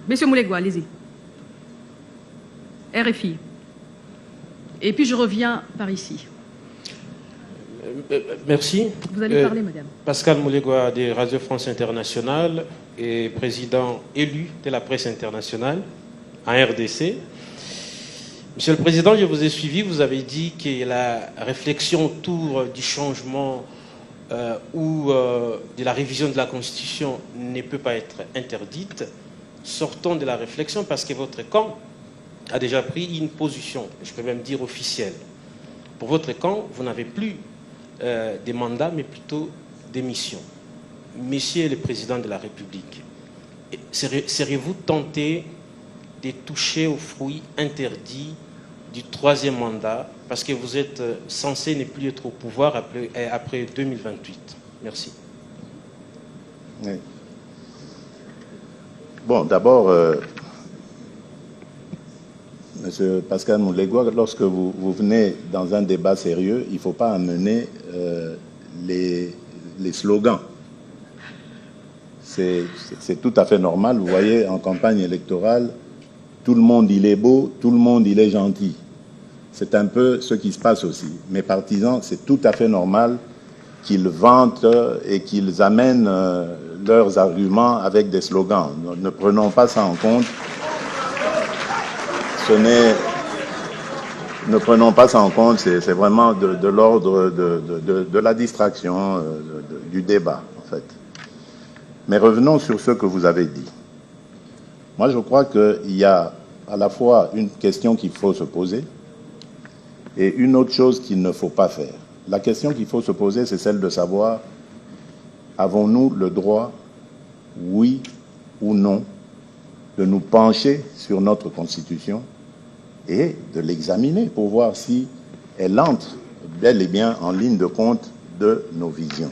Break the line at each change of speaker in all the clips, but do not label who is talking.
Monsieur Moulegua, allez-y. RFI. Et puis je reviens par ici.
Merci.
Vous allez parler, madame.
Pascal Moulegua de Radio France Internationale et président élu de la presse internationale en RDC. Monsieur le Président, je vous ai suivi, vous avez dit que la réflexion autour du changement ou de la révision de la Constitution ne peut pas être interdite. Sortons de la réflexion parce que votre camp a déjà pris une position, je peux même dire officielle. Pour votre camp, vous n'avez plus des mandats, mais plutôt des missions. Monsieur le Président de la République, seriez-vous tenté de toucher aux fruits interdits du troisième mandat, parce que vous êtes censé ne plus être au pouvoir après 2028. Merci.
Oui. Bon, d'abord, Monsieur Pascal Moulegua, lorsque vous venez dans un débat sérieux, il ne faut pas amener les slogans. C'est tout à fait normal. Vous voyez, en campagne électorale, tout le monde, il est beau, tout le monde, il est gentil. C'est un peu ce qui se passe aussi. Mes partisans, c'est tout à fait normal qu'ils vantent et qu'ils amènent leurs arguments avec des slogans. Ne prenons pas ça en compte. Ne prenons pas ça en compte, c'est vraiment de l'ordre de la distraction, du débat, en fait. Mais revenons sur ce que vous avez dit. Moi, je crois qu'il y a à la fois une question qu'il faut se poser et une autre chose qu'il ne faut pas faire. La question qu'il faut se poser, c'est celle de savoir, avons-nous le droit, oui ou non, de nous pencher sur notre Constitution et de l'examiner pour voir si elle entre bel et bien en ligne de compte de nos visions.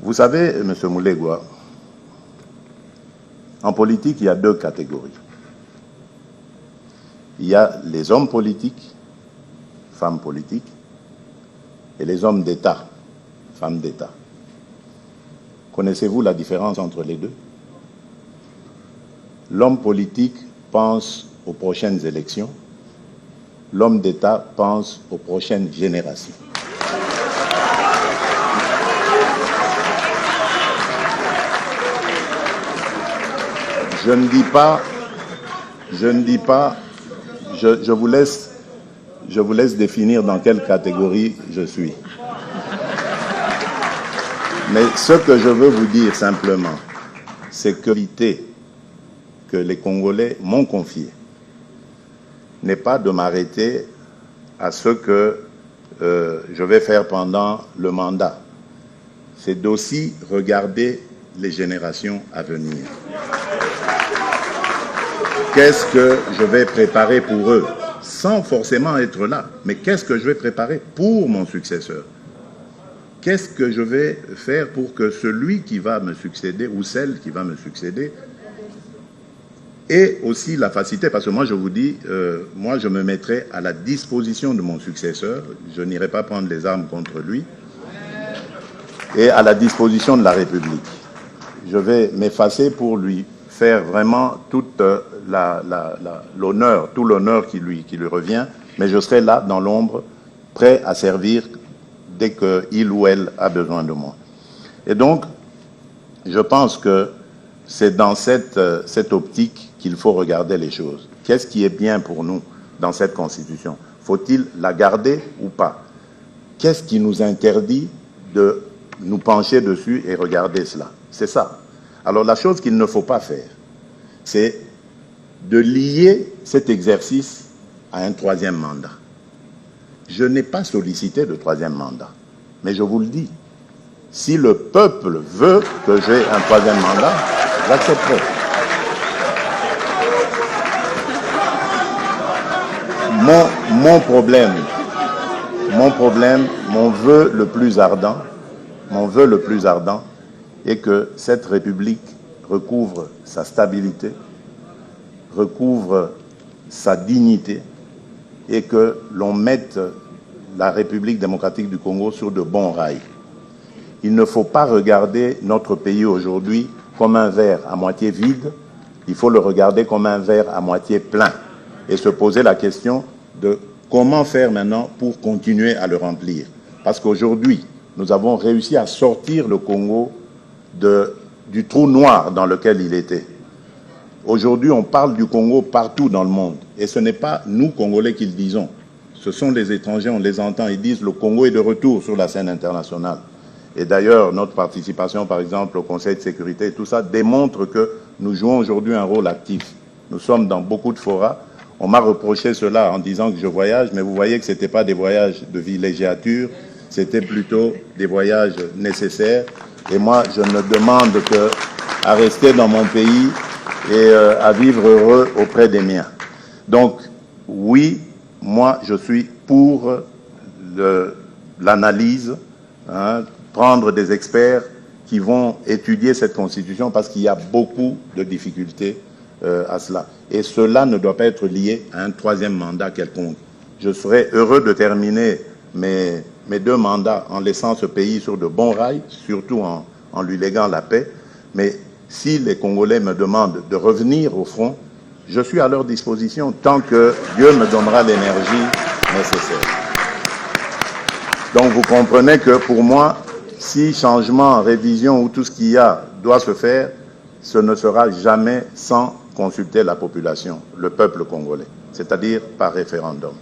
Vous savez, M. Moulegua, en politique, il y a deux catégories. Il y a les hommes politiques, femmes politiques, et les hommes d'État, femmes d'État. Connaissez-vous la différence entre les deux? L'homme politique pense aux prochaines élections, l'homme d'État pense aux prochaines générations. Je ne dis pas, je vous laisse définir dans quelle catégorie je suis. Mais ce que je veux vous dire simplement, c'est que l'idée que les Congolais m'ont confiée n'est pas de m'arrêter à ce que je vais faire pendant le mandat. C'est d'aussi regarder les générations à venir. Qu'est-ce que je vais préparer pour eux, sans forcément être là, mais qu'est-ce que je vais préparer pour mon successeur? Qu'est-ce que je vais faire pour que celui qui va me succéder, ou celle qui va me succéder, ait aussi la facilité, parce que moi je vous dis, moi je me mettrai à la disposition de mon successeur, je n'irai pas prendre les armes contre lui, et à la disposition de la République. Je vais m'effacer pour lui faire vraiment toute l'honneur, tout l'honneur qui lui revient, mais je serai là dans l'ombre, prêt à servir dès qu'il ou elle a besoin de moi. Et donc, je pense que c'est dans cette optique qu'il faut regarder les choses. Qu'est-ce qui est bien pour nous dans cette Constitution? Faut-il la garder ou pas? Qu'est-ce qui nous interdit de nous pencher dessus et regarder cela? C'est ça. Alors la chose qu'il ne faut pas faire, c'est de lier cet exercice à un troisième mandat. Je n'ai pas sollicité de troisième mandat, mais je vous le dis, si le peuple veut que j'ai un troisième mandat, j'accepterai. Mon vœu le plus ardent est que cette République recouvre sa stabilité, recouvre sa dignité et que l'on mette la République démocratique du Congo sur de bons rails. Il ne faut pas regarder notre pays aujourd'hui comme un verre à moitié vide, il faut le regarder comme un verre à moitié plein et se poser la question de comment faire maintenant pour continuer à le remplir. Parce qu'aujourd'hui, nous avons réussi à sortir le Congo du trou noir dans lequel il était. Aujourd'hui, on parle du Congo partout dans le monde. Et ce n'est pas nous, Congolais, qui le disons. Ce sont les étrangers, on les entend, ils disent le Congo est de retour sur la scène internationale. Et d'ailleurs, notre participation, par exemple, au Conseil de sécurité, tout ça démontre que nous jouons aujourd'hui un rôle actif. Nous sommes dans beaucoup de forats. On m'a reproché cela en disant que je voyage, mais vous voyez que ce n'était pas des voyages de villégiature, c'était plutôt des voyages nécessaires. Et moi, je ne demande qu'à rester dans mon pays et à vivre heureux auprès des miens. Donc, oui, moi, je suis pour l'analyse, prendre des experts qui vont étudier cette constitution parce qu'il y a beaucoup de difficultés à cela. Et cela ne doit pas être lié à un troisième mandat quelconque. Je serais heureux de terminer mes 2 mandats en laissant ce pays sur de bons rails, surtout en lui léguant la paix. Mais si les Congolais me demandent de revenir au front, je suis à leur disposition tant que Dieu me donnera l'énergie nécessaire. Donc vous comprenez que pour moi, si changement, révision ou tout ce qu'il y a doit se faire, ce ne sera jamais sans consulter la population, le peuple congolais, c'est-à-dire par référendum.